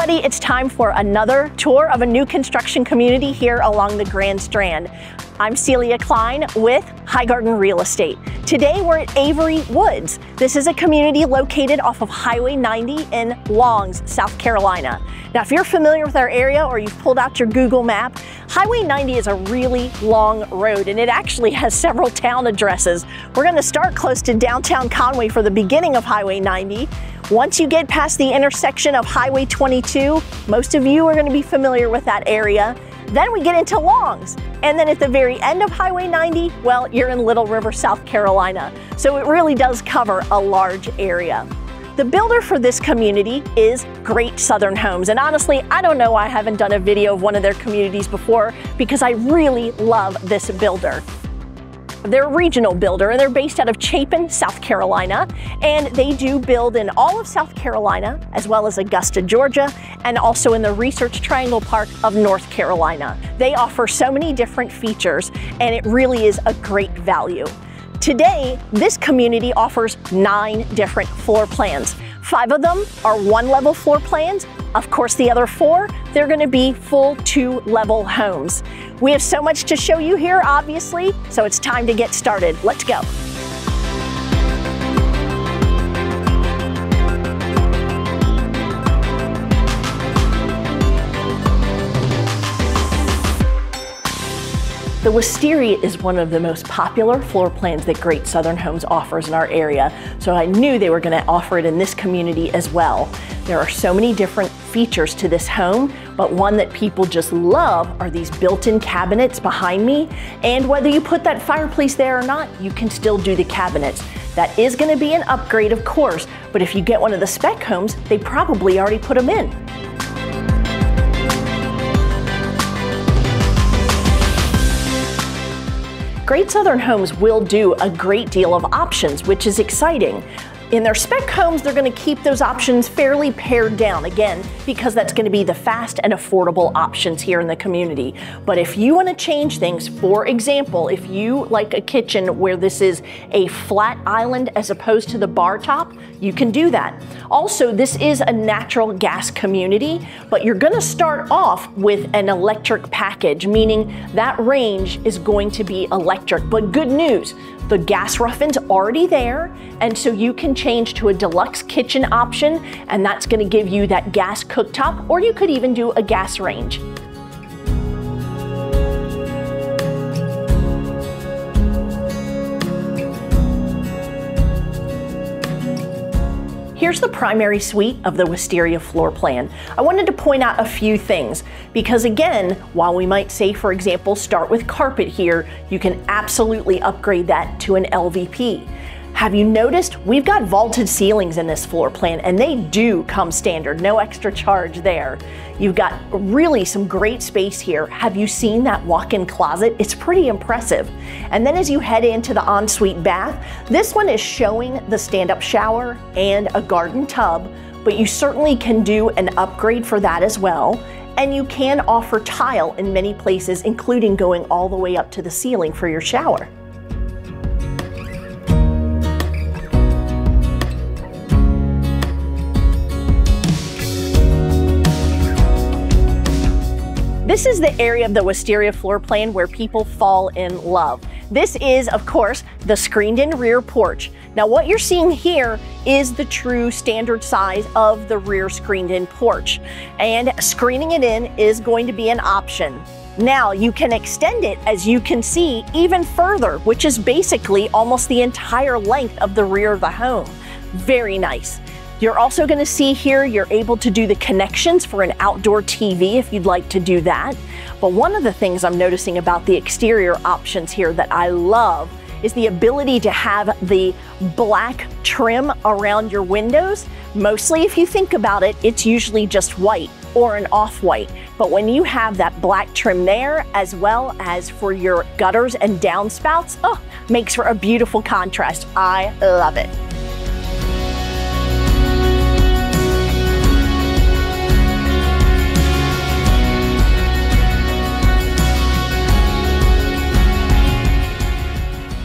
everybody, it's time for another tour of a new construction community here along the Grand Strand. I'm Celia Klein with Highgarden Real Estate. Today we're at Avery Woods. This is a community located off of Highway 90 in Longs, South Carolina. Now, if you're familiar with our area or you've pulled out your Google map, Highway 90 is a really long road and it actually has several town addresses. We're going to start close to downtown Conway for the beginning of Highway 90. Once you get past the intersection of Highway 22, most of you are going to be familiar with that area. Then we get into Longs, and then at the very end of Highway 90, well, you're in Little River, South Carolina. So it really does cover a large area. The builder for this community is Great Southern Homes, and honestly, I don't know why I haven't done a video of one of their communities before, because I really love this builder. They're a regional builder and they're based out of Chapin, South Carolina, and they do build in all of South Carolina as well as Augusta, Georgia, and also in the Research Triangle Park of North Carolina. They offer so many different features and it really is a great value. Today, this community offers 9 different floor plans. 5 of them are 1-level floor plans. Of course, the other 4, they're going to be full 2-level homes. We have so much to show you here, obviously, so it's time to get started. Let's go. The Wisteria is one of the most popular floor plans that Great Southern Homes offers in our area, so I knew they were going to offer it in this community as well. There are so many different features to this home, but one that people just love are these built-in cabinets behind me, and whether you put that fireplace there or not, you can still do the cabinets. That is going to be an upgrade, of course, but if you get one of the Speck homes, they probably already put them in. Great Southern Homes will do a great deal of options, which is exciting. In their Speck homes, they're going to keep those options fairly pared down, again, because that's going to be the fast and affordable options here in the community. But if you want to change things, for example, if you like a kitchen where this is a flat island as opposed to the bar top, you can do that. Also, this is a natural gas community, but you're going to start off with an electric package, meaning that range is going to be electric. But good news, the gas ruffin's already there, and so you can change to a deluxe kitchen option, and that's going to give you that gas cooktop, or you could even do a gas range. Here's the primary suite of the Wisteria floor plan. I wanted to point out a few things because, again, while we might say, for example, start with carpet here, you can absolutely upgrade that to an LVP. Have you noticed we've got vaulted ceilings in this floor plan, and they do come standard, no extra charge there. You've got really some great space here. Have you seen that walk-in closet? It's pretty impressive. And then as you head into the ensuite bath, this one is showing the stand-up shower and a garden tub, but you certainly can do an upgrade for that as well. And you can offer tile in many places, including going all the way up to the ceiling for your shower. This is the area of the Wisteria floor plan where people fall in love. This is, of course, the screened-in rear porch. Now, what you're seeing here is the true standard size of the rear screened-in porch, and screening it in is going to be an option. Now, you can extend it, as you can see, even further, which is basically almost the entire length of the rear of the home. Very nice. You're also going to see here you're able to do the connections for an outdoor TV if you'd like to do that. But one of the things I'm noticing about the exterior options here that I love is the ability to have the black trim around your windows. Mostly, if you think about it, it's usually just white or an off-white. But when you have that black trim there, as well as for your gutters and downspouts, oh, makes for a beautiful contrast. I love it.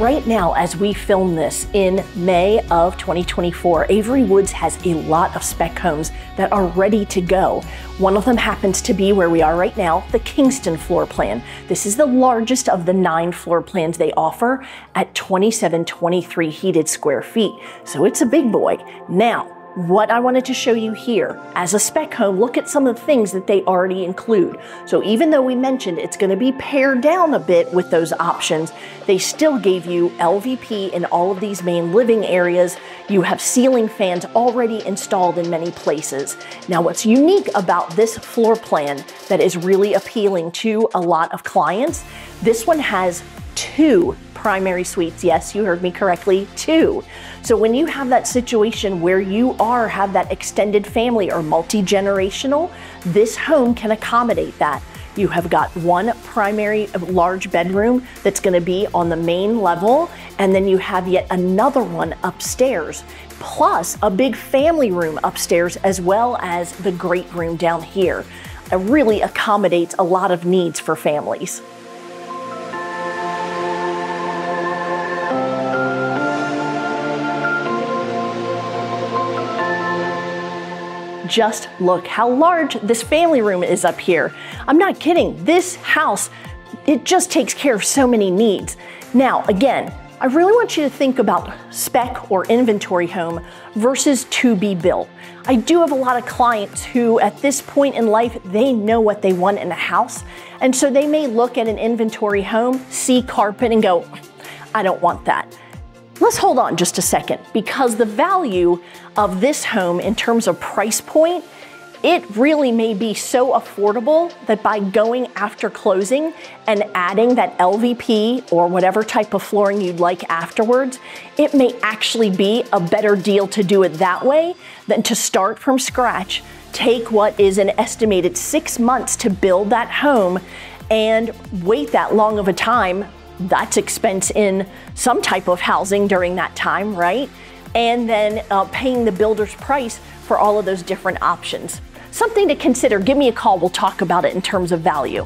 Right now, as we film this in May of 2024, Avery Woods has a lot of spec homes that are ready to go. One of them happens to be where we are right now, the Kingston floor plan. This is the largest of the 9 floor plans they offer at 2723 heated square feet. So it's a big boy. Now, what I wanted to show you here, as a spec home, look at some of the things that they already include. So even though we mentioned it's going to be pared down a bit with those options, they still gave you LVP in all of these main living areas. You have ceiling fans already installed in many places. Now, what's unique about this floor plan that is really appealing to a lot of clients, this one has 2 primary suites. Yes, you heard me correctly, 2. So when you have that situation where you have that extended family or multi-generational, this home can accommodate that. You have got 1 primary large bedroom that's going to be on the main level, and then you have yet another one upstairs, plus a big family room upstairs, as well as the great room down here. It really accommodates a lot of needs for families. Just look how large this family room is up here. I'm not kidding. This house, it just takes care of so many needs. Now, again, I really want you to think about spec or inventory home versus to be built. I do have a lot of clients who at this point in life, they know what they want in a house. And so they may look at an inventory home, see carpet and go, I don't want that. Let's hold on just a second, because the value of this home in terms of price point, it really may be so affordable that by going after closing and adding that LVP or whatever type of flooring you'd like afterwards, it may actually be a better deal to do it that way than to start from scratch, take what is an estimated 6 months to build that home and wait that long of a time. That's expense in some type of housing during that time, right? And then paying the builder's price for all of those different options. Something to consider. Give me a call. We'll talk about it in terms of value.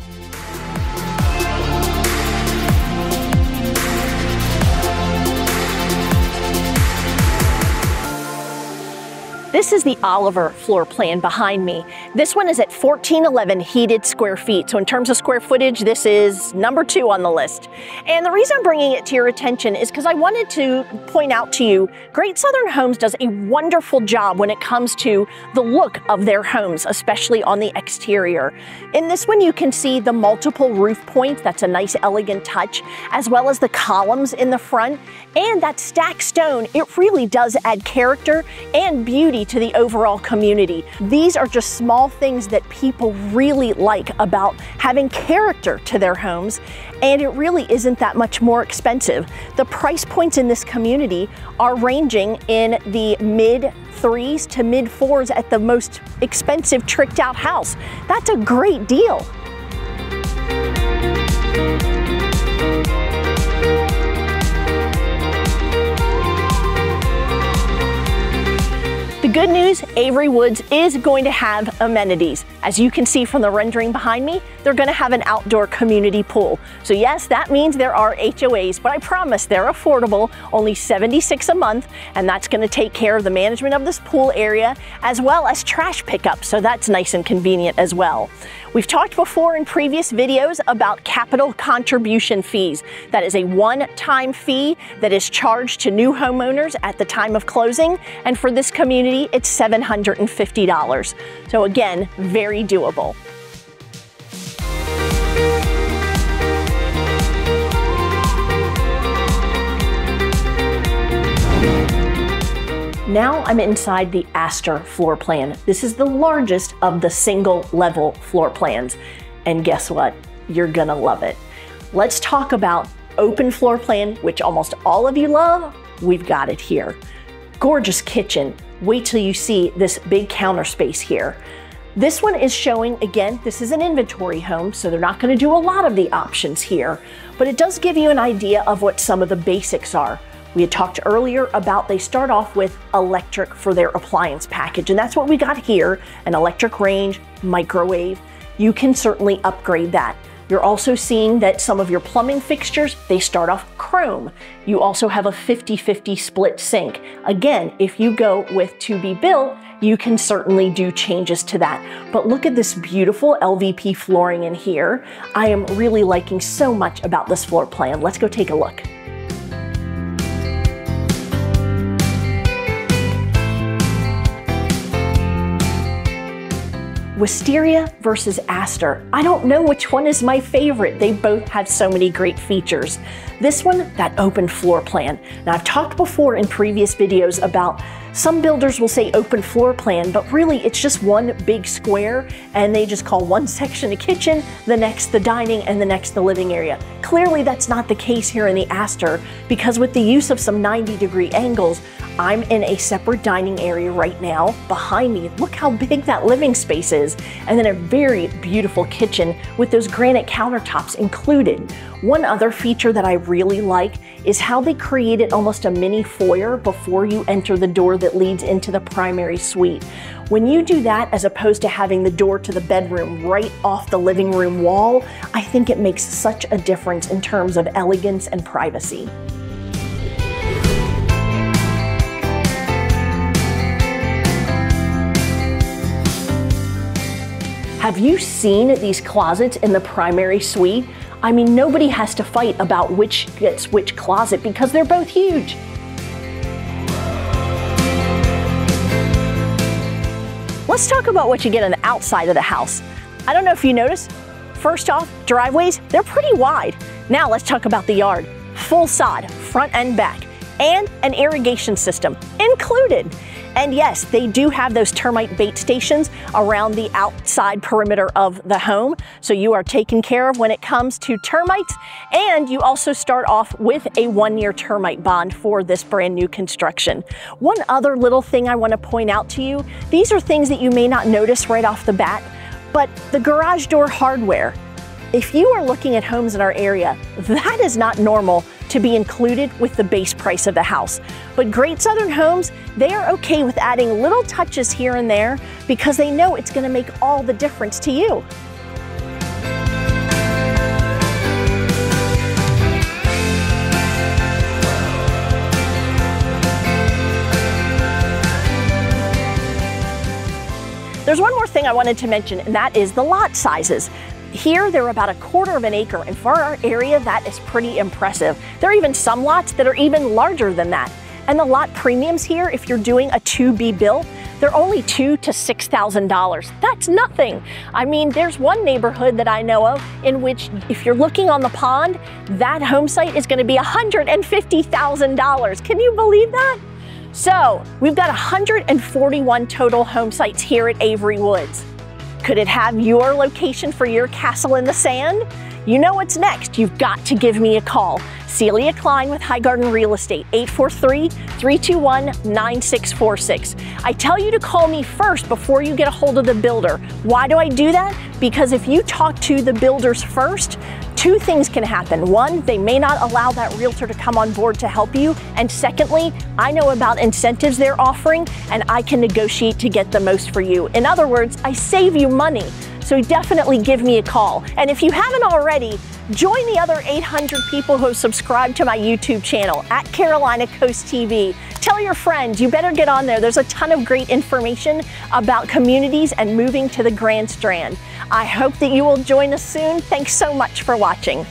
This is the Oliver floor plan behind me. This one is at 1411 heated square feet. So in terms of square footage, this is number 2 on the list. And the reason I'm bringing it to your attention is because I wanted to point out to you, Great Southern Homes does a wonderful job when it comes to the look of their homes, especially on the exterior. In this one, you can see the multiple roof points. That's a nice, elegant touch, as well as the columns in the front. And that stacked stone, it really does add character and beauty to the overall community. These are just small things that people really like about having character to their homes, and it really isn't that much more expensive. The price points in this community are ranging in the mid 3s to mid 4s at the most expensive tricked out house. That's a great deal. The good news, Avery Woods is going to have amenities. As you can see from the rendering behind me, they're going to have an outdoor community pool. So yes, that means there are HOAs, but I promise they're affordable, only $76 a month, and that's going to take care of the management of this pool area as well as trash pickup, so that's nice and convenient as well. We've talked before in previous videos about capital contribution fees. That is a one-time fee that is charged to new homeowners at the time of closing, and for this community, it's $750. So again, very doable. Now I'm inside the Aster floor plan. This is the largest of the single level floor plans. And guess what? You're gonna love it. Let's talk about open floor plan, which almost all of you love. We've got it here. Gorgeous kitchen. Wait till you see this big counter space here. This one is showing, again, this is an inventory home, so they're not gonna do a lot of the options here, but it does give you an idea of what some of the basics are. We had talked earlier about they start off with electric for their appliance package, and that's what we got here, an electric range, microwave. You can certainly upgrade that. You're also seeing that some of your plumbing fixtures, they start off chrome. You also have a 50-50 split sink. Again, if you go with to be built, you can certainly do changes to that. But look at this beautiful LVP flooring in here. I am really liking so much about this floor plan. Let's go take a look. Wisteria versus Aster. I don't know which one is my favorite. They both have so many great features. This one, that open floor plan. Now, I've talked before in previous videos about some builders will say open floor plan, but really it's just one big square, and they just call one section the kitchen, the next the dining, and the next the living area. Clearly that's not the case here in the Aster, because with the use of some 90-degree angles, I'm in a separate dining area right now. Behind me, look how big that living space is. And then a very beautiful kitchen with those granite countertops included. One other feature that I really like is how they created almost a mini foyer before you enter the door that leads into the primary suite. When you do that, as opposed to having the door to the bedroom right off the living room wall, I think it makes such a difference in terms of elegance and privacy. Have you seen these closets in the primary suite? I mean, nobody has to fight about which gets which closet because they're both huge. Let's talk about what you get on the outside of the house. I don't know if you noticed, first off, driveways, they're pretty wide. Now let's talk about the yard. Full sod, front and back, and an irrigation system included. And yes, they do have those termite bait stations around the outside perimeter of the home. So you are taken care of when it comes to termites. And you also start off with a 1-year termite bond for this brand new construction. One other little thing I want to point out to you, these are things that you may not notice right off the bat, but the garage door hardware. If you are looking at homes in our area, that is not normal to be included with the base price of the house. But Great Southern Homes, they are okay with adding little touches here and there because they know it's going to make all the difference to you. There's one more thing I wanted to mention, and that is the lot sizes. Here, they're about 1/4 of an acre, and for our area, that is pretty impressive. There are even some lots that are even larger than that. And the lot premiums here, if you're doing a to-be built, they're only $2,000 to $6,000. That's nothing. I mean, there's one neighborhood that I know of in which, if you're looking on the pond, that home site is going to be $150,000. Can you believe that? So, we've got 141 total home sites here at Avery Woods. Could it have your location for your castle in the sand? You know what's next. You've got to give me a call. Celia Klein with High Garden Real Estate, 843-321-9646. I tell you to call me first before you get a hold of the builder. Why do I do that? Because if you talk to the builders first, 2 things can happen. One, they may not allow that realtor to come on board to help you. And secondly, I know about incentives they're offering and I can negotiate to get the most for you. In other words, I save you money. So definitely give me a call. And if you haven't already, join the other 800 people who have subscribed to my YouTube channel at Carolina Coast TV. Tell your friends, you better get on there. There's a ton of great information about communities and moving to the Grand Strand. I hope that you will join us soon. Thanks so much for watching.